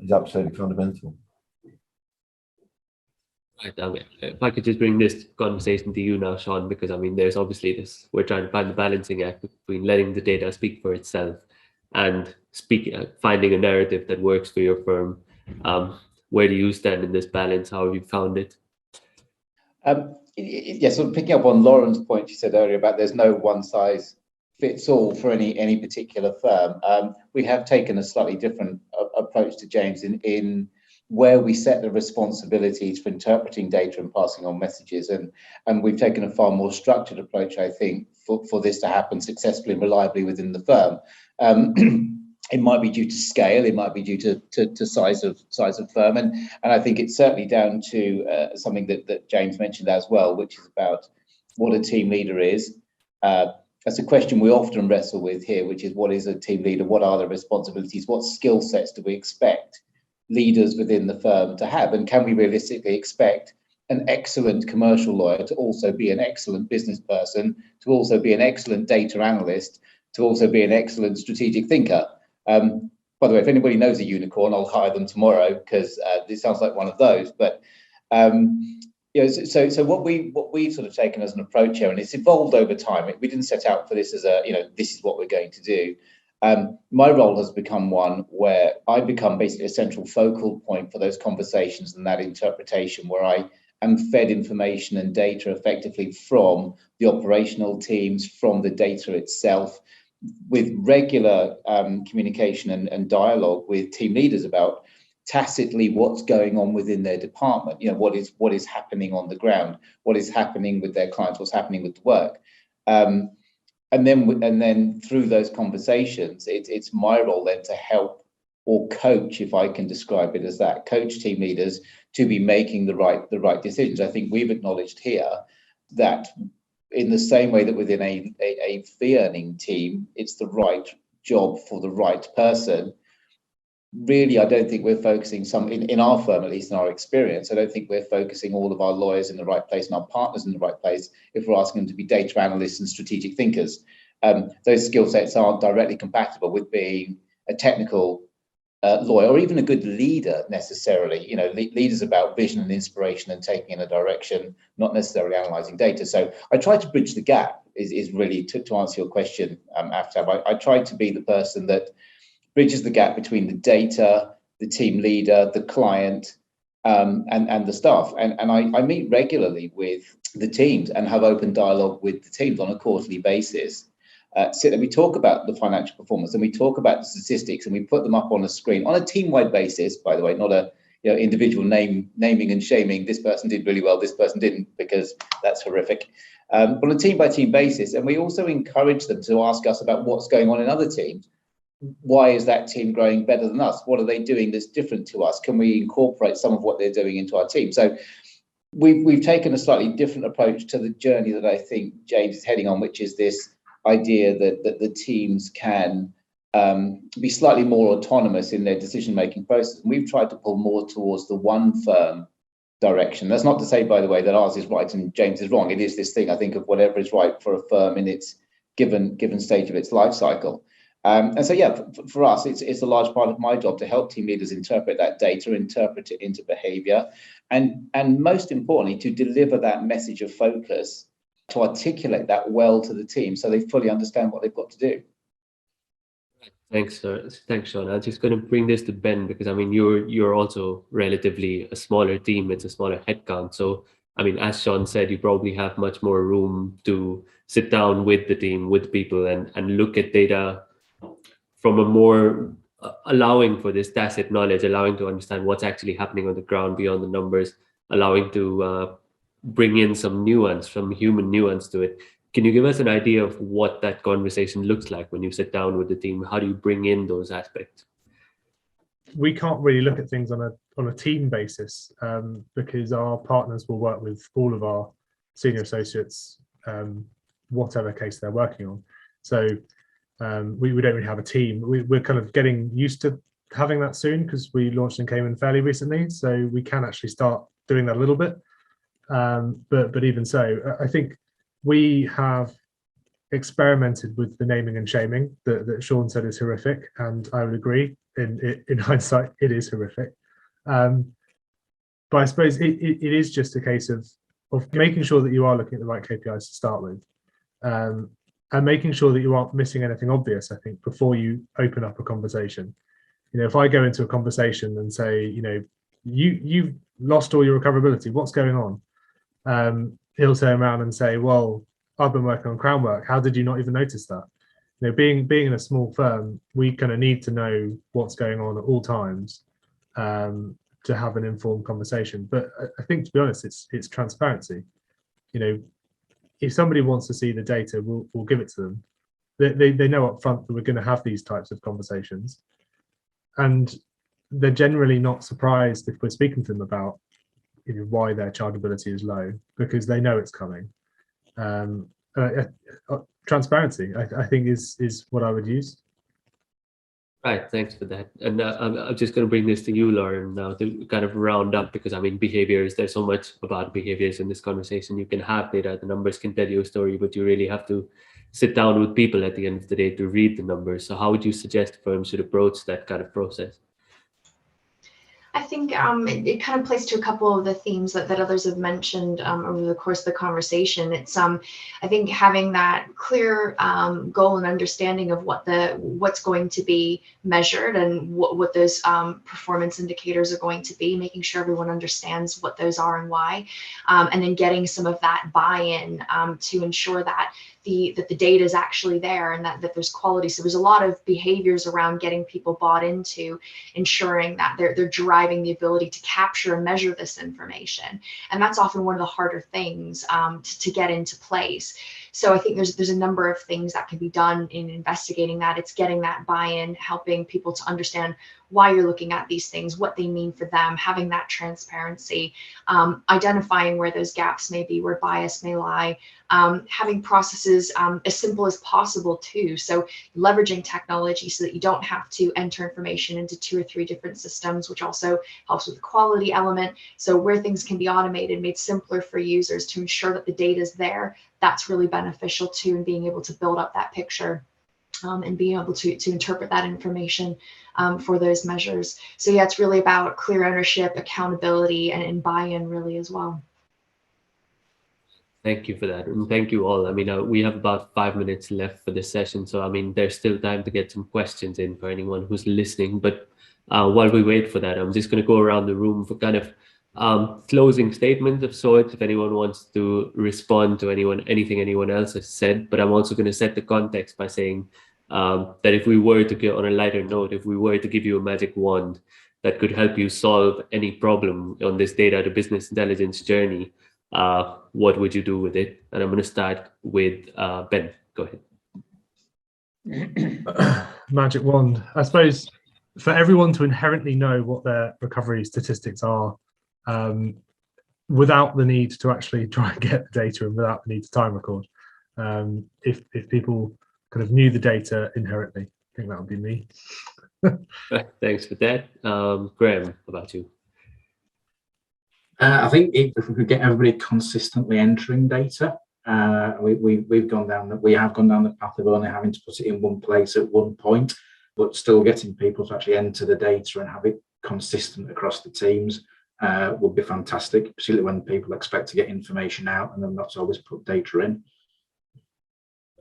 is absolutely fundamental. Right, if I could just bring this conversation to you now, Sean, because I mean, there's obviously this, we're trying to find the balancing act between letting the data speak for itself and finding a narrative that works for your firm. Where do you stand in this balance? How have you found it? Yes, sort of picking up on Lauren's point, she said earlier about there's no one size fits all for any particular firm. We have taken a slightly different approach to James in where we set the responsibilities for interpreting data and passing on messages. And we've taken a far more structured approach, I think, for this to happen successfully and reliably within the firm. It might be due to scale, it might be due to size of firm, and I think it's certainly down to something that James mentioned as well, which is about what a team leader is. That's a question we often wrestle with here, which is, what is a team leader? What are the responsibilities? What skill sets do we expect leaders within the firm to have? And can we realistically expect an excellent commercial lawyer to also be an excellent business person, to also be an excellent data analyst, to also be an excellent strategic thinker? By the way, if anybody knows a unicorn, I'll hire them tomorrow, because this sounds like one of those. But so what we've sort of taken as an approach here, and it's evolved over time. We didn't set out for this as this is what we're going to do. My role has become one where I become basically a central focal point for those conversations and that interpretation, where I am fed information and data effectively from the operational teams, from the data itself, with regular communication and dialogue with team leaders about tacitly what's going on within their department. What is happening on the ground, what is happening with their clients, what's happening with the work. And then through those conversations, it's my role then to help or coach, if I can describe it as that, coach team leaders to be making the right decisions. I think we've acknowledged here that in the same way that within a fee earning team, it's the right job for the right person. Really, I don't think we're focusing in our firm, at least in our experience, I don't think we're focusing all of our lawyers in the right place and our partners in the right place if we're asking them to be data analysts and strategic thinkers. Those skill sets aren't directly compatible with being a technical lawyer or even a good leader necessarily. Leaders about vision and inspiration and taking in a direction, not necessarily analyzing data. So I try to bridge the gap is really to answer your question, Aftab. I try to be the person that bridges the gap between the data, the team leader, the client, and the staff. And I meet regularly with the teams and have open dialogue with the teams on a quarterly basis. So that we talk about the financial performance and we talk about the statistics and we put them up on a screen on a team-wide basis, by the way, not a individual naming and shaming. This person did really well, this person didn't, because that's horrific. But on a team-by-team basis, and we also encourage them to ask us about what's going on in other teams. Why is that team growing better than us? What are they doing that's different to us? Can we incorporate some of what they're doing into our team? So we've taken a slightly different approach to the journey that I think James is heading on, which is this idea that the teams can be slightly more autonomous in their decision-making process. And we've tried to pull more towards the one firm direction. That's not to say, by the way, that ours is right and James is wrong. It is this thing, I think, of whatever is right for a firm in its given stage of its life cycle. And so, yeah, for us, it's a large part of my job to help team leaders interpret that data, interpret it into behavior, and most importantly, to deliver that message of focus, to articulate that well to the team so they fully understand what they've got to do. Thanks, Sean. I'm just going to bring this to Ben, because I mean you're also relatively a smaller team. It's a smaller headcount. So I mean, as Sean said, you probably have much more room to sit down with the team, with people, and look at data from a more allowing for this tacit knowledge, allowing to understand what's actually happening on the ground beyond the numbers, allowing to bring in some nuance, some human nuance to it. Can you give us an idea of what that conversation looks like when you sit down with the team? How do you bring in those aspects? We can't really look at things on a team basis because our partners will work with all of our senior associates, whatever case they're working on. So we don't really have a team. We're kind of getting used to having that soon because we launched in Cayman fairly recently, so we can actually start doing that a little bit. But even so, I think we have experimented with the naming and shaming that Sean said is horrific, and I would agree. In hindsight, it is horrific. But I suppose it is just a case of making sure that you are looking at the right KPIs to start with, and making sure that you aren't missing anything obvious, I think, before you open up a conversation. If I go into a conversation and say, you've lost all your recoverability, what's going on? He'll turn around and say, well, I've been working on crown work. How did you not even notice that? Being in a small firm, we kind of need to know what's going on at all times, to have an informed conversation. But I think, to be honest, it's transparency. You know, if somebody wants to see the data, we'll give it to them. They know up front that we're going to have these types of conversations, and they're generally not surprised if we're speaking to them about, you know, why their chargeability is low, because they know it's coming. Transparency, I think, is what I would use. Right, thanks for that. And I'm just going to bring this to you, Lauren, now to kind of round up, because I mean, behaviors, there's so much about behaviors in this conversation. You can have data, the numbers can tell you a story, but you really have to sit down with people at the end of the day to read the numbers. So how would you suggest firms should approach that kind of process? I think it kind of plays to a couple of the themes that others have mentioned over the course of the conversation. It's I think having that clear goal and understanding of what's going to be measured and what those performance indicators are going to be, making sure everyone understands what those are and why, and then getting some of that buy-in to ensure that the data is actually there and that there's quality. So there's a lot of behaviors around getting people bought into ensuring that they're driving the ability to capture and measure this information. And that's often one of the harder things to get into place. So I think there's a number of things that can be done in investigating that. It's getting that buy-in, helping people to understand why you're looking at these things, what they mean for them, having that transparency, identifying where those gaps may be, where bias may lie, having processes as simple as possible too. So leveraging technology so that you don't have to enter information into 2 or 3 different systems, which also helps with the quality element. So where things can be automated, made simpler for users to ensure that the data is there, that's really beneficial too, and being able to build up that picture and being able to interpret that information for those measures. So yeah, it's really about clear ownership, accountability, and buy-in really as well. Thank you for that. And thank you all. I mean, we have about 5 minutes left for this session. So, I mean, there's still time to get some questions in for anyone who's listening. But while we wait for that, I'm just going to go around the room for kind of closing statements of sorts, if anyone wants to respond to anything anyone else has said. But I'm also going to set the context by saying that if we were to get on a lighter note, if we were to give you a magic wand that could help you solve any problem on this data to business intelligence journey, what would you do with it? And I'm going to start with Ben. Go ahead. Magic wand. I suppose for everyone to inherently know what their recovery statistics are, without the need to actually try and get the data and without the need to time record. If people kind of knew the data inherently, I think that would be me. Thanks for that. Graham, how about you? I think if we could get everybody consistently entering data, we have gone down the path of only having to put it in one place at one point, but still getting people to actually enter the data and have it consistent across the teams would be fantastic, particularly when people expect to get information out and then not always put data in.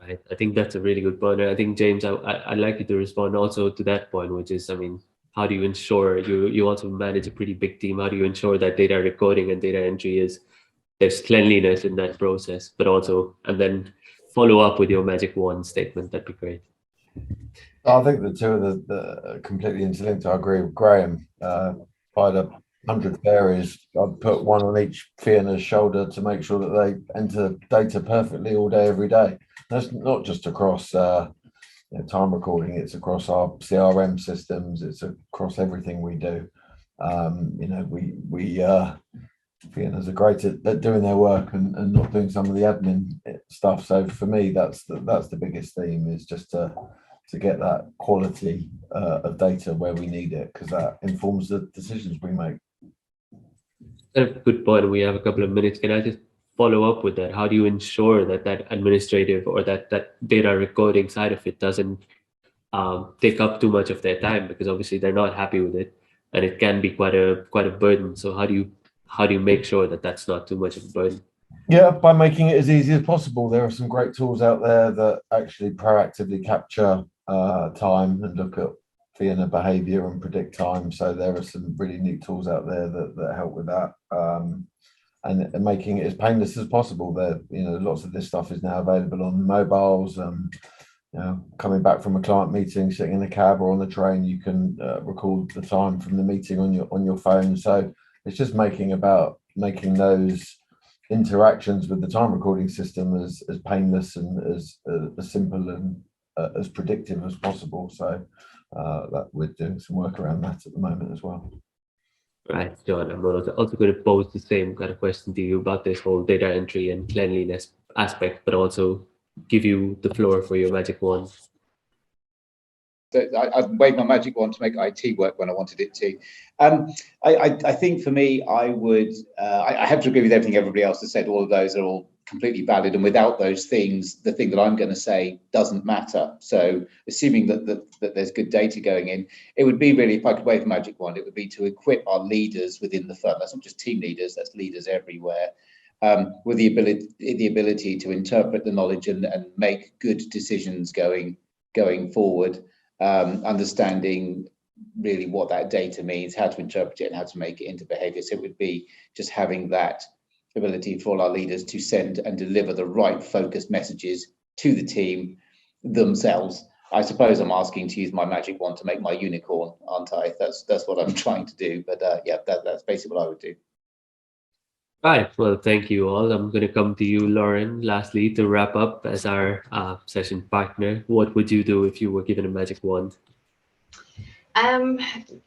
Right. I think that's a really good point. I think, James, I'd like you to respond also to that point, which is, I mean, how do you ensure you also manage a pretty big team? How do you ensure that data recording and data entry there's cleanliness in that process, but also, and then follow up with your magic wand statement? That'd be great. I think the two of the completely interlinked. I agree with Graham. By the 100 areas, I'd put one on each Fiona's shoulder to make sure that they enter data perfectly all day, every day. That's not just across time recording, it's across our CRM systems, it's across everything we do. Fiona's are great at doing their work and not doing some of the admin stuff. So for me, that's the biggest theme, is just to get that quality of data where we need it, because that informs the decisions we make. Good point. We have a couple of minutes. Can I just follow up with that? How do you ensure that administrative or that data recording side of it doesn't take up too much of their time? Because obviously they're not happy with it, and it can be quite a burden. So how do you make sure that that's not too much of a burden? Yeah, by making it as easy as possible. There are some great tools out there that actually proactively capture time and look at Fiona behavior and predict time. So there are some really neat tools out there that help with that. And making it as painless as possible. There, lots of this stuff is now available on mobiles. coming back from a client meeting, sitting in a cab or on the train, you can record the time from the meeting on your phone. So it's just making those interactions with the time recording system as painless and as simple and as predictive as possible. So that we're doing some work around that at the moment as well. Right, John, I'm also going to pose the same kind of question to you about this whole data entry and cleanliness aspect, but also give you the floor for your magic wand. I waved my magic wand to make IT work when I wanted it to. I think for me, I would, I have to agree with everything everybody else has said. All of those are all completely valid. And without those things, the thing that I'm going to say doesn't matter. So assuming that there's good data going in, it would be really, if I could wave a magic wand, it would be to equip our leaders within the firm. That's not just team leaders, that's leaders everywhere. With the ability to interpret the knowledge and make good decisions going forward. Understanding really what that data means, how to interpret it and how to make it into behavior. So it would be just having that ability for all our leaders to send and deliver the right focused messages to the team themselves. I suppose I'm asking to use my magic wand to make my unicorn, aren't I? That's what I'm trying to do. But yeah, that's basically what I would do. Right, well, thank you all. I'm going to come to you, Lauren, lastly, to wrap up as our session partner. What would you do if you were given a magic wand?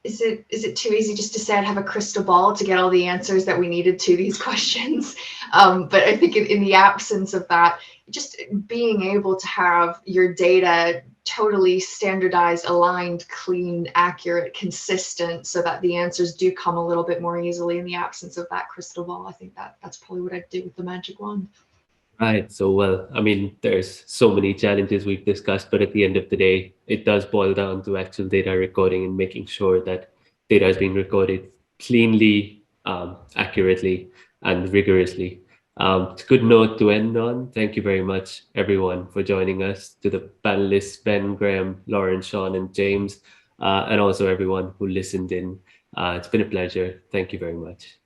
Is it too easy just to say I'd have a crystal ball to get all the answers that we needed to these questions? But I think in the absence of that, just being able to have your data totally standardized, aligned, clean, accurate, consistent, so that the answers do come a little bit more easily in the absence of that crystal ball. I think that's probably what I'd do with the magic wand. Right. So, well, I mean, there's so many challenges we've discussed, but at the end of the day, it does boil down to actual data recording and making sure that data is being recorded cleanly, accurately, and rigorously. It's a good note to end on. Thank you very much, everyone, for joining us, to the panelists, Ben, Graham, Lauren, Sean, and James, and also everyone who listened in. It's been a pleasure. Thank you very much.